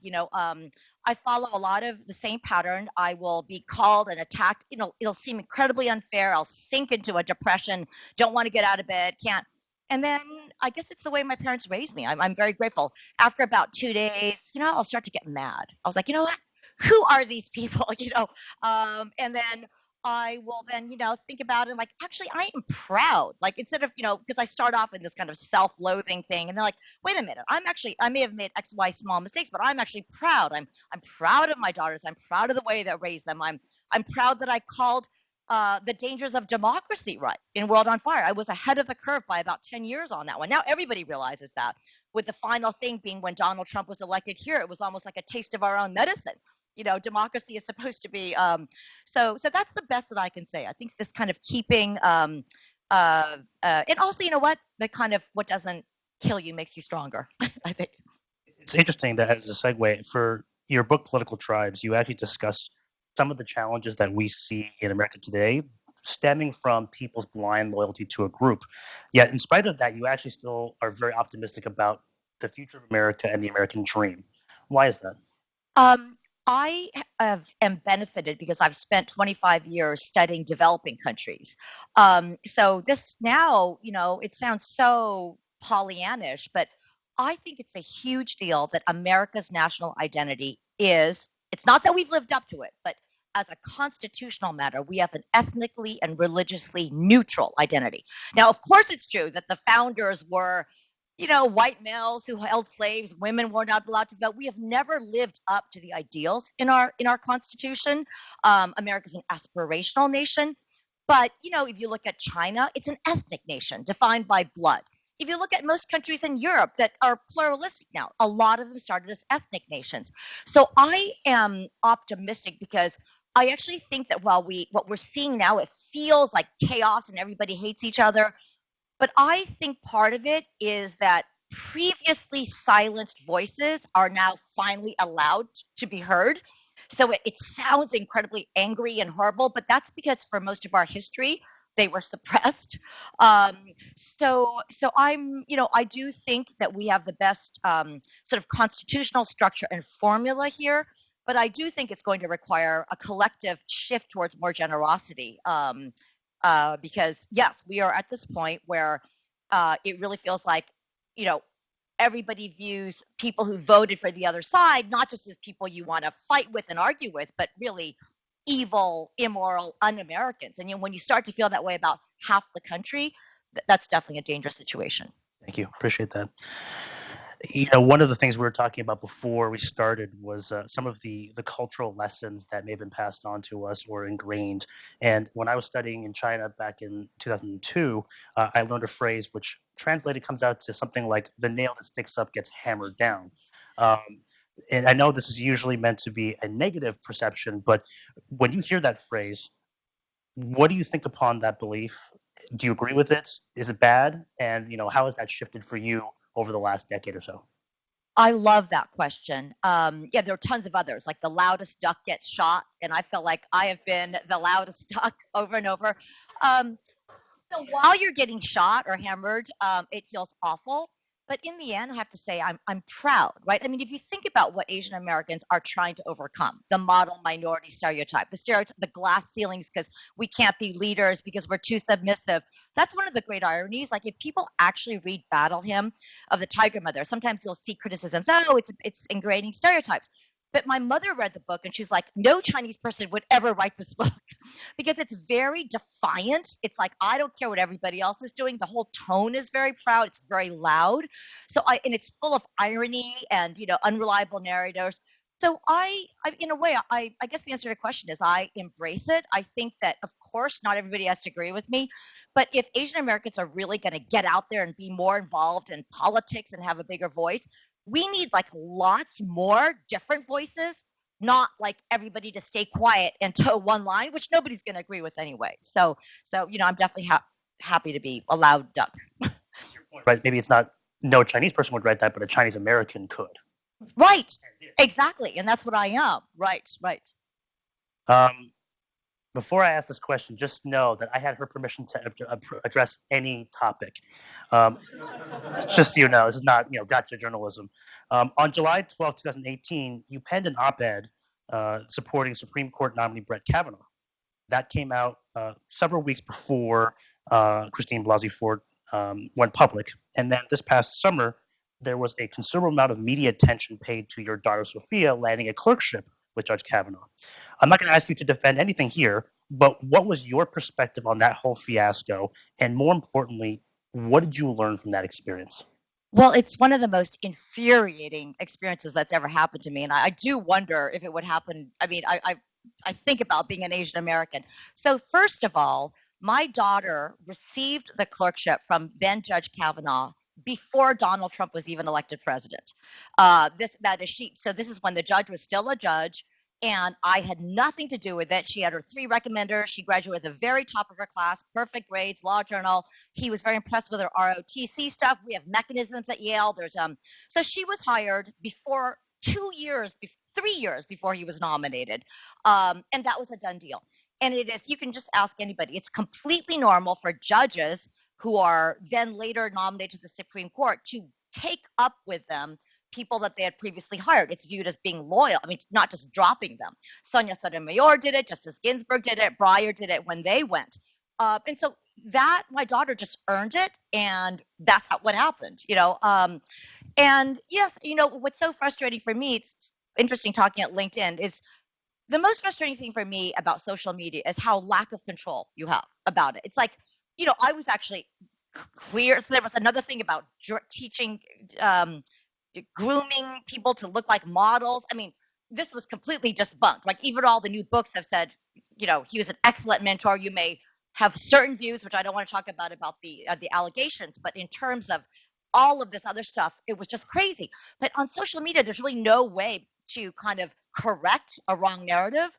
I follow a lot of the same pattern. I will be called and attacked. It'll seem incredibly unfair. I'll sink into a depression. Don't want to get out of bed. Can't. And then I guess it's the way my parents raised me. I'm very grateful. After about 2 days, I'll start to get mad. I was like, you know what? Who are these people? And then I will then, think about it like, actually, I am proud. Like, instead of, because I start off in this kind of self-loathing thing, and they're like, wait a minute, I may have made X, Y small mistakes, but I'm actually proud. I'm proud of my daughters. I'm proud of the way that I raised them. I'm proud that I called the dangers of democracy right in World on Fire. I was ahead of the curve by about 10 years on that one. Now everybody realizes that. With the final thing being when Donald Trump was elected here, it was almost like a taste of our own medicine. Democracy is supposed to be. So that's the best that I can say. I think this kind of keeping, and also, the kind of what doesn't kill you makes you stronger. I think. It's interesting that as a segue for your book, Political Tribes, you actually discuss some of the challenges that we see in America today stemming from people's blind loyalty to a group. Yet, in spite of that, you actually still are very optimistic about the future of America and the American dream. Why is that? Um, am benefited because I've spent 25 years studying developing countries. So this now, it sounds so Pollyannish, but I think it's a huge deal that America's national identity it's not that we've lived up to it, but as a constitutional matter, we have an ethnically and religiously neutral identity. Now, of course, it's true that the founders were white males who held slaves, women were not allowed to vote. We have never lived up to the ideals in our Constitution. America's an aspirational nation, but if you look at China, it's an ethnic nation defined by blood. If you look at most countries in Europe that are pluralistic now, a lot of them started as ethnic nations. So I am optimistic because I actually think that while what we're seeing now, it feels like chaos and everybody hates each other. But I think part of it is that previously silenced voices are now finally allowed to be heard. So it sounds incredibly angry and horrible, but that's because for most of our history, they were suppressed. So I do think that we have the best sort of constitutional structure and formula here, but I do think it's going to require a collective shift towards more generosity. Because yes, we are at this point where it really feels like, everybody views people who voted for the other side not just as people you want to fight with and argue with, but really evil, immoral, un-Americans. And when you start to feel that way about half the country, that's definitely a dangerous situation. Thank you. Appreciate that. One of the things we were talking about before we started was some of the cultural lessons that may have been passed on to us or ingrained. And when I was studying in China back in 2002, I learned a phrase which translated comes out to something like "the nail that sticks up gets hammered down." And I know this is usually meant to be a negative perception, but when you hear that phrase, what do you think upon that belief? Do you agree with it? Is it bad? And how has that shifted for you over the last decade or so? I love that question. Yeah, there are tons of others, like the loudest duck gets shot, and I feel like I have been the loudest duck over and over. So while you're getting shot or hammered, it feels awful. But in the end, I have to say I'm proud, right? I mean, if you think about what Asian Americans are trying to overcome, the model minority stereotype, the glass ceilings because we can't be leaders because we're too submissive. That's one of the great ironies. Like if people actually read Battle Hymn of the Tiger Mother, sometimes you'll see criticisms. Oh, it's ingraining stereotypes. But my mother read the book and she's like, no Chinese person would ever write this book because it's very defiant. It's like, I don't care what everybody else is doing. The whole tone is very proud. It's very loud. And it's full of irony and, unreliable narrators. So in a way, I guess the answer to the question is I embrace it. I think that, of course, not everybody has to agree with me. But if Asian Americans are really going to get out there and be more involved in politics and have a bigger voice, we need like lots more different voices, not like everybody to stay quiet and toe one line, which nobody's going to agree with anyway. So I'm definitely happy to be a loud duck. Right? Maybe it's not no Chinese person would write that, but a Chinese American could. Right. Exactly. And that's what I am. Right. Before I ask this question, just know that I had her permission to address any topic. Just so you know, this is not, gotcha journalism. On July 12, 2018, you penned an op-ed supporting Supreme Court nominee Brett Kavanaugh. That came out several weeks before Christine Blasey Ford went public. And then this past summer, there was a considerable amount of media attention paid to your daughter, Sophia, landing a clerkship with Judge Kavanaugh. I'm not going to ask you to defend anything here, but what was your perspective on that whole fiasco? And more importantly, what did you learn from that experience? Well, it's one of the most infuriating experiences that's ever happened to me. And I do wonder if it would happen. I mean, I think about being an Asian American. So first of all, my daughter received the clerkship from then Judge Kavanaugh before Donald Trump was even elected president. So this is when the judge was still a judge, and I had nothing to do with it. She had her 3 recommenders. She graduated at the very top of her class, perfect grades, law journal. He was very impressed with her ROTC stuff. We have mechanisms at Yale. So she was hired before 3 years before he was nominated, and that was a done deal. And you can just ask anybody. It's completely normal for judges who are then later nominated to the Supreme Court to take up with them people that they had previously hired. It's viewed as being loyal. I mean, not just dropping them. Sonia Sotomayor did it. Justice Ginsburg did it. Breyer did it when they went. And so that my daughter just earned it, and that's what happened. And yes, what's so frustrating for me, it's interesting talking at LinkedIn, is the most frustrating thing for me about social media is how lack of control you have about it. It's like, I was actually clear. So there was another thing about teaching, grooming people to look like models. I mean, this was completely debunked. Like even all the new books have said, he was an excellent mentor. You may have certain views, which I don't want to talk about the allegations, but in terms of all of this other stuff, it was just crazy. But on social media, there's really no way to kind of correct a wrong narrative.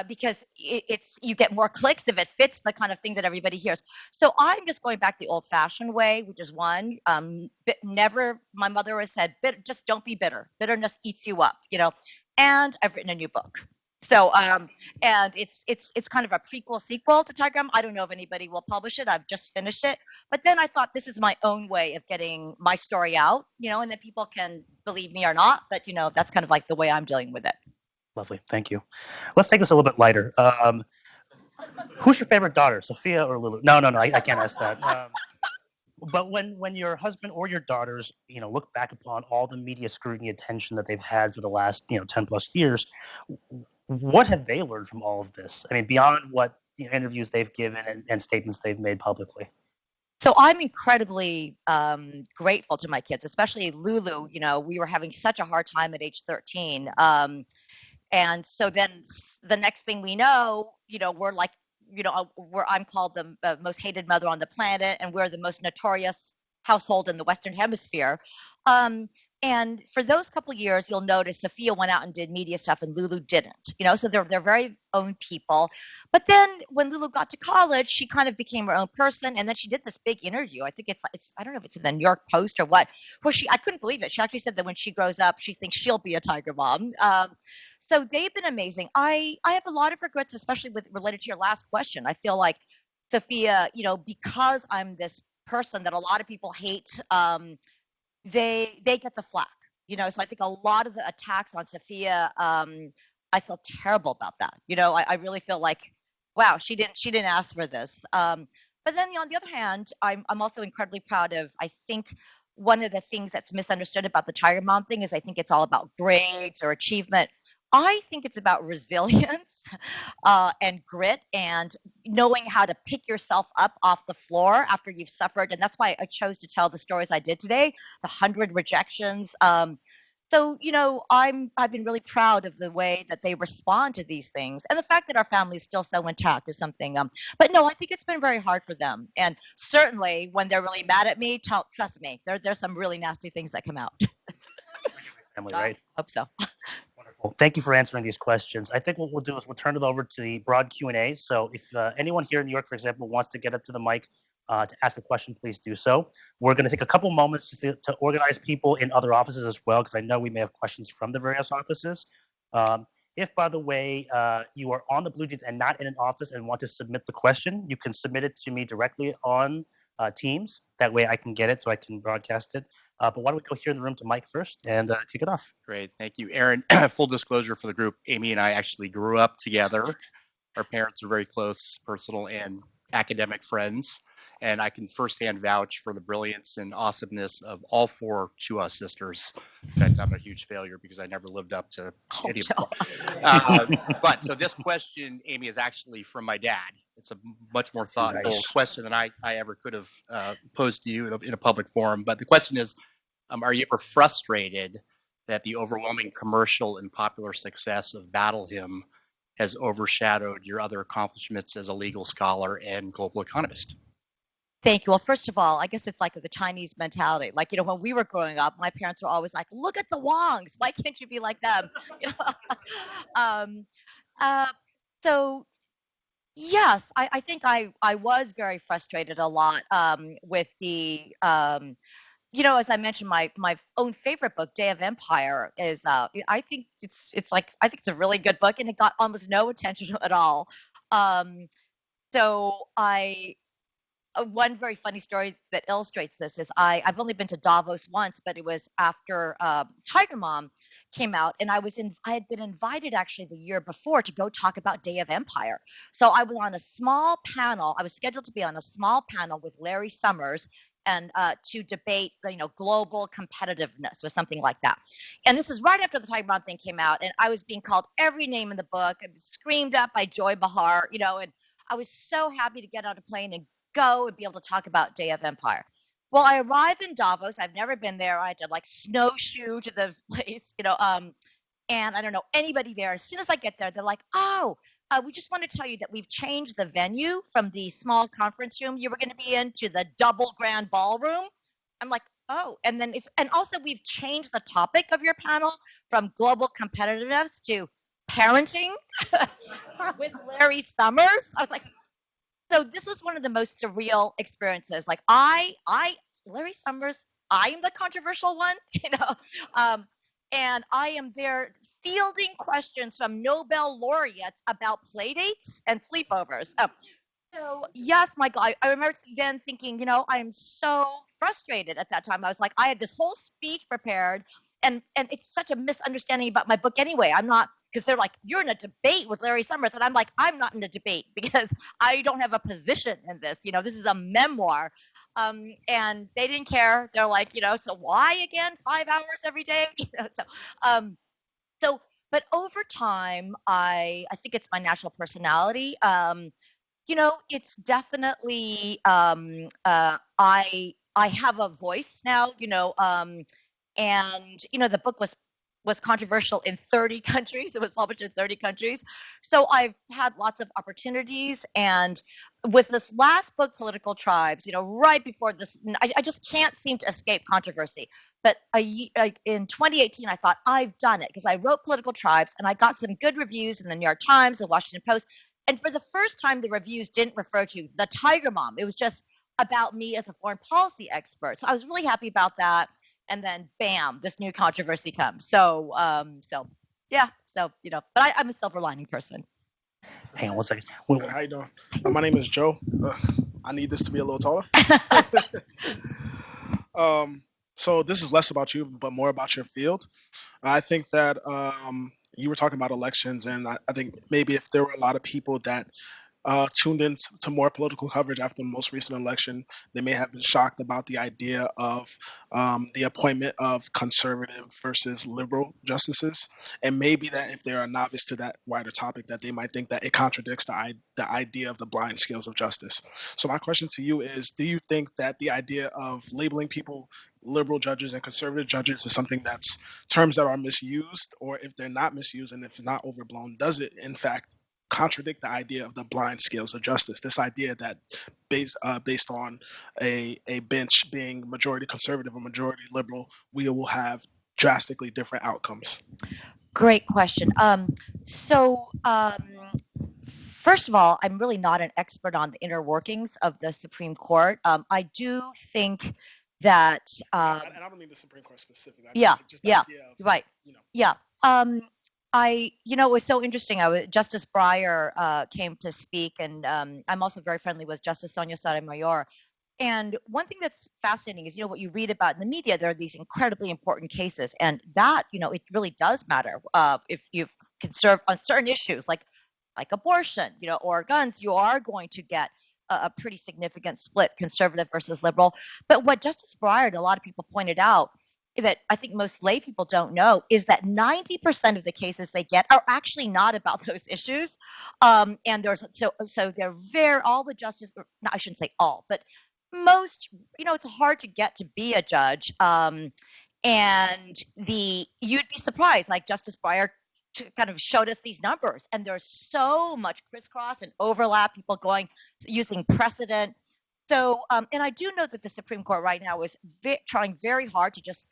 Because you get more clicks if it fits the kind of thing that everybody hears. So I'm just going back the old-fashioned way, which is one. Never, my mother has said, just don't be bitter. Bitterness eats you up, And I've written a new book. So and it's kind of a prequel sequel to Tiger Mom. I don't know if anybody will publish it. I've just finished it. But then I thought this is my own way of getting my story out, and then people can believe me or not. But that's kind of like the way I'm dealing with it. Lovely. Thank you. Let's take this a little bit lighter. Who's your favorite daughter, Sophia or Lulu? No, I can't ask that. But when your husband or your daughters, look back upon all the media scrutiny attention that they've had for the last, 10 plus years, what have they learned from all of this? I mean, beyond what interviews they've given and statements they've made publicly. So I'm incredibly grateful to my kids, especially Lulu. We were having such a hard time at age 13. And so then the next thing we know, we're like, I'm called the most hated mother on the planet, and we're the most notorious household in the Western Hemisphere. And for those couple of years, you'll notice Sophia went out and did media stuff and Lulu didn't, so they're very own people. But then when Lulu got to college, she kind of became her own person. And then she did this big interview. I think it's I don't know if it's in the New York Post or what, where I couldn't believe it. She actually said that when she grows up, she thinks she'll be a Tiger Mom. So they've been amazing. I have a lot of regrets, especially related to your last question. I feel like Sophia, because I'm this person that a lot of people hate, they get the flack, so I think a lot of the attacks on Sophia, I feel terrible about that. I really feel like, wow, she didn't ask for this. But then on the other hand, I'm also incredibly proud of, I think one of the things that's misunderstood about the Tiger Mom thing is I think it's all about grades or achievement. I think it's about resilience and grit and knowing how to pick yourself up off the floor after you've suffered. And that's why I chose to tell the stories I did today, the 100 rejections. So, I've been really proud of the way that they respond to these things. And the fact that our family is still so intact is something. But no, I think it's been very hard for them. And certainly when they're really mad at me, trust me, there's some really nasty things that come out. Family, right? I hope so. Wonderful. Thank you for answering these questions. I think what we'll do is we'll turn it over to the broad Q&A. So if anyone here in New York, for example, wants to get up to the mic to ask a question, please do so. We're going to take a couple moments just to organize people in other offices as well, because I know we may have questions from the various offices. If, by the way, you are on the Blue Jeans and not in an office and want to submit the question, you can submit it to me directly on Teams. That way I can get it so I can broadcast it. But why don't we go here in the room to Mike first and kick it off? Great. Thank you, Aaron. Full disclosure for the group, Amy and I actually grew up together. Our parents are very close, personal and academic friends. And I can firsthand vouch for the brilliance and awesomeness of all four Chua sisters. In fact, I'm a huge failure because I never lived up to any of them. But so this question, Amy, is actually from my dad. It's a much more thoughtful question than I ever could have posed to you in a public forum. But the question is, are you ever frustrated that the overwhelming commercial and popular success of Battle Hymn has overshadowed your other accomplishments as a legal scholar and global economist? Thank you. Well, first of all, I guess it's like the Chinese mentality. Like, when we were growing up, my parents were always like, look at the Wongs. Why can't you be like them? So, yes, I think I was very frustrated a lot with the, as I mentioned, my own favorite book, Day of Empire, is, I think it's a really good book, and it got almost no attention at all. So one very funny story that illustrates this is I've only been to Davos once, but it was after Tiger Mom came out, and I had been invited actually the year before to go talk about Day of Empire. So I was on a small panel. I was scheduled to be on a small panel with Larry Summers and to debate, global competitiveness or something like that. And this is right after the Tiger Mom thing came out, and I was being called every name in the book and screamed at by Joy Behar, and I was so happy to get on a plane and go and be able to talk about Day of Empire. Well, I arrived in Davos. I've never been there. I had to snowshoe to the place, and I don't know anybody there. As soon as I get there, they're like, oh, we just want to tell you that we've changed the venue from the small conference room you were going to be in to the double grand ballroom. I'm like, oh, and also we've changed the topic of your panel from global competitiveness to parenting with Larry Summers. I was like, so this was one of the most surreal experiences. Like Larry Summers, I'm the controversial one, and I am there fielding questions from Nobel laureates about playdates and sleepovers. So yes, Michael, I remember then thinking, I am so frustrated at that time. I was like, I had this whole speech prepared, and it's such a misunderstanding about my book anyway. I'm not, because they're like, you're in a debate with Larry Summers, and I'm like, I'm not in a debate because I don't have a position in this. This is a memoir, and they didn't care. They're like, so why again 5 hours every day? But over time, I think it's my natural personality. It's definitely I have a voice now. And the book was controversial in 30 countries. It was published in 30 countries. So I've had lots of opportunities. And with this last book, Political Tribes, right before this, I just can't seem to escape controversy. But in 2018, I thought, I've done it, because I wrote Political Tribes and I got some good reviews in the New York Times, the Washington Post. And for the first time, the reviews didn't refer to the Tiger Mom. It was just about me as a foreign policy expert. So I was really happy about that. And then, bam, this new controversy comes. So, yeah. So, but I'm a silver lining person. Hang on one second. How you doing? My name is Joe. I need this to be a little taller. So this is less about you, but more about your field. I think that you were talking about elections, and I think maybe if there were a lot of people that tuned in to more political coverage after the most recent election, they may have been shocked about the idea of the appointment of conservative versus liberal justices, and maybe that if they're a novice to that wider topic, that they might think that it contradicts the idea of the blind scales of justice. So my question to you is: do you think that the idea of labeling people liberal judges and conservative judges is something that's terms that are misused, or if they're not misused and if it's not overblown, does it in fact contradict the idea of the blind scales of justice? This idea that based on a bench being majority conservative or majority liberal, we will have drastically different outcomes. Great question. First of all, I'm really not an expert on the inner workings of the Supreme Court. I do think that. And I don't mean the Supreme Court specifically. Yeah, just the yeah, idea of, right. Yeah. It was so interesting. Justice Breyer came to speak, and I'm also very friendly with Justice Sonia Sotomayor. And one thing that's fascinating is, what you read about in the media, there are these incredibly important cases, and that, it really does matter. If you conserve on certain issues like abortion, or guns, you are going to get a pretty significant split, conservative versus liberal. But what Justice Breyer and a lot of people pointed out that I think most lay people don't know is that 90% of the cases they get are actually not about those issues. And there's so they're all the justice, no, I shouldn't say all, but most, it's hard to get to be a judge. And you'd be surprised, like Justice Breyer kind of showed us these numbers, and there's so much crisscross and overlap, people using precedent. So, and I do know that the Supreme Court right now is trying very hard to just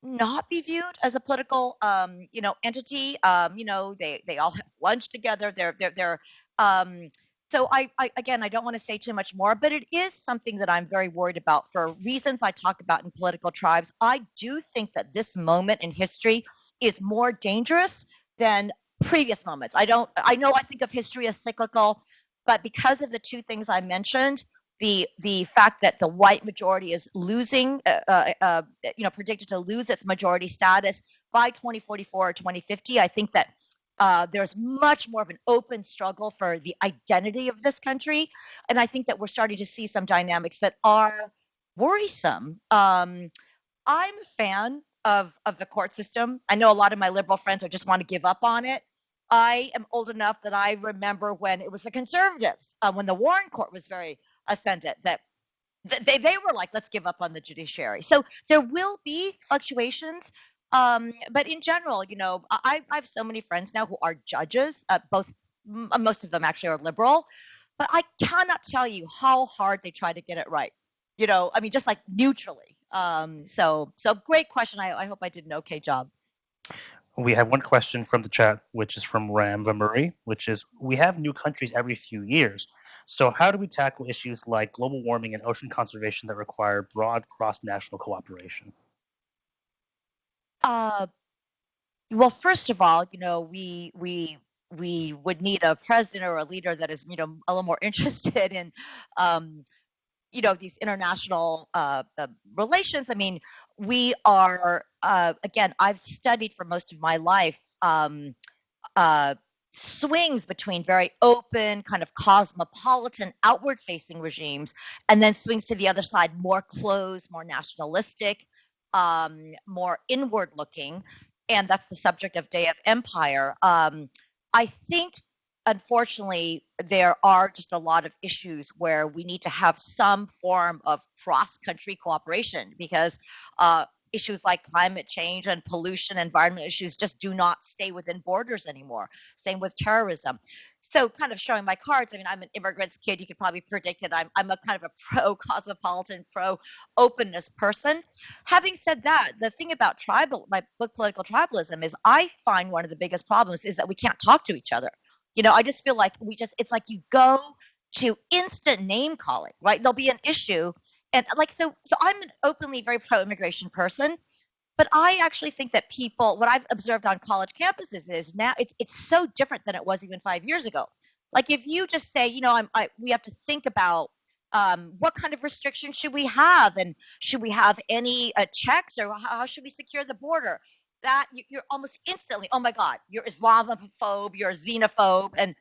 not be viewed as a political, entity. They all have lunch together. So again, I don't want to say too much more, but it is something that I'm very worried about for reasons I talk about in Political Tribes. I do think that this moment in history is more dangerous than previous moments. I know I think of history as cyclical, but because of the two things I mentioned, the fact that the white majority is losing, predicted to lose its majority status by 2044 or 2050, I think that there's much more of an open struggle for the identity of this country. And I think that we're starting to see some dynamics that are worrisome. I'm a fan of the court system. I know a lot of my liberal friends just want to give up on it. I am old enough that I remember when it was the conservatives, when the Warren Court was very ascendant, that they were like, let's give up on the judiciary. So there will be fluctuations. But in general, I have so many friends now who are judges, most of them actually are liberal, but I cannot tell you how hard they try to get it right. Just like neutrally. So great question. I hope I did an okay job. We have one question from the chat, which is from Ramva Murray, which is, we have new countries every few years. So how do we tackle issues like global warming and ocean conservation that require broad cross-national cooperation? Well, first of all, we would need a president or a leader that is, a little more interested in, these international relations. I mean, we are, again, I've studied for most of my life swings between very open, kind of cosmopolitan, outward-facing regimes, and then swings to the other side, more closed, more nationalistic, more inward-looking. And that's the subject of Day of Empire. I think, unfortunately, there are just a lot of issues where we need to have some form of cross-country cooperation because issues like climate change and pollution, environmental issues just do not stay within borders anymore. Same with terrorism. So kind of showing my cards, I'm an immigrant's kid. You could probably predict it. I'm a kind of a pro-cosmopolitan, pro-openness person. Having said that, the thing about my book, Political Tribalism, is I find one of the biggest problems is that we can't talk to each other. I just feel like it's like you go to instant name calling, right? There'll be an issue. And so I'm an openly very pro-immigration person, but I actually think that what I've observed on college campuses is now it's so different than it was even 5 years ago. Like if you just say, we have to think about What kind of restrictions should we have? And should we have any checks, or how should we secure the border? That you're almost instantly, oh my God, you're Islamophobe, you're a xenophobe. And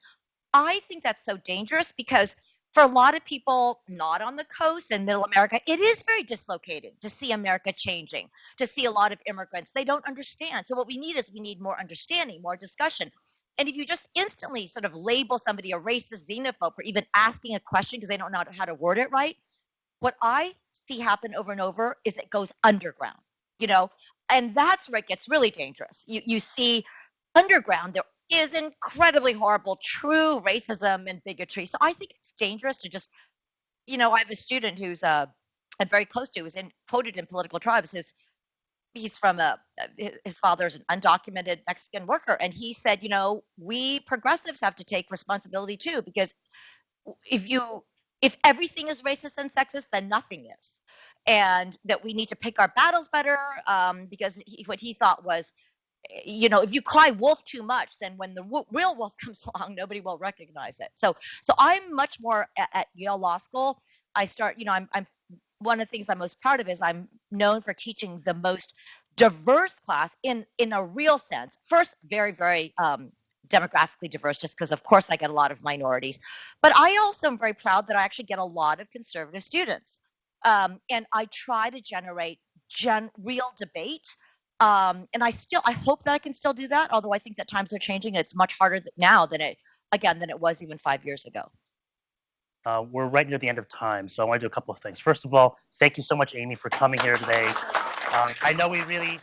I think that's so dangerous because for a lot of people not on the coast and middle America, it is very dislocated to see America changing, to see a lot of immigrants. They don't understand. So what we need is we need more understanding, more discussion. And if you just instantly sort of label somebody a racist xenophobe for even asking a question because they don't know how to word it right, what I see happen over and over is it goes underground, you know, and that's where it gets really dangerous. You see underground, there is incredibly horrible, true racism and bigotry. So I think it's dangerous to just, you know, I have a student who's I'm very close to, who's quoted in Political Tribes. He's from his father's an undocumented Mexican worker, and he said, you know, we progressives have to take responsibility too, because if everything is racist and sexist, then nothing is, and that we need to pick our battles better, because what he thought was, you know, if you cry wolf too much, then when the real wolf comes along, nobody will recognize it. So I'm much more at Yale Law School. I start, you know, I'm one of the things I'm most proud of is I'm known for teaching the most diverse class in a real sense. First, very, very demographically diverse, just because of course I get a lot of minorities, but I also am very proud that I actually get a lot of conservative students, and I try to generate real debate. And I hope that I can still do that, although I think that times are changing. It's much harder now than it was even 5 years ago. We're right near the end of time, so I want to do a couple of things. First of all, thank you so much, Amy, for coming here today. I know we really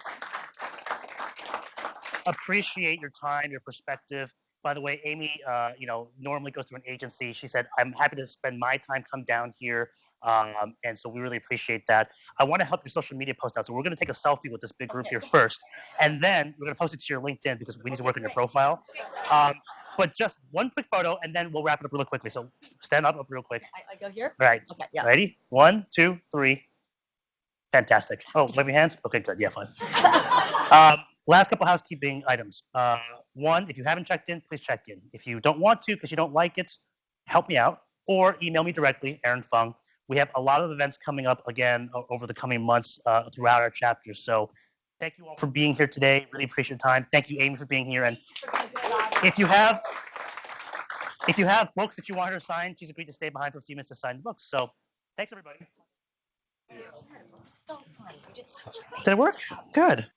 appreciate your time, your perspective. By the way, Amy, you know, normally goes to an agency. She said, "I'm happy to spend my time, come down here," and so we really appreciate that. I want to help your social media post out, so we're going to take a selfie with this big group here first, and then we're going to post it to your LinkedIn because we need to work on your profile. But just one quick photo, and then we'll wrap it up really quickly. So stand up real quick. I go here? All right. Okay, yeah. Ready? 1, 2, 3. Fantastic. Oh, wave your hands? Okay, good. Yeah, fine. Last couple housekeeping items. One, if you haven't checked in, please check in. If you don't want to because you don't like it, help me out or email me directly, Aaron Fung. We have a lot of events coming up again over the coming months throughout our chapters. So thank you all for being here today. Really appreciate your time. Thank you, Amy, for being here. And if you have books that you want her to sign, she's agreed to stay behind for a few minutes to sign the books. So thanks, everybody. So fun. You did such a great Did it work? Good.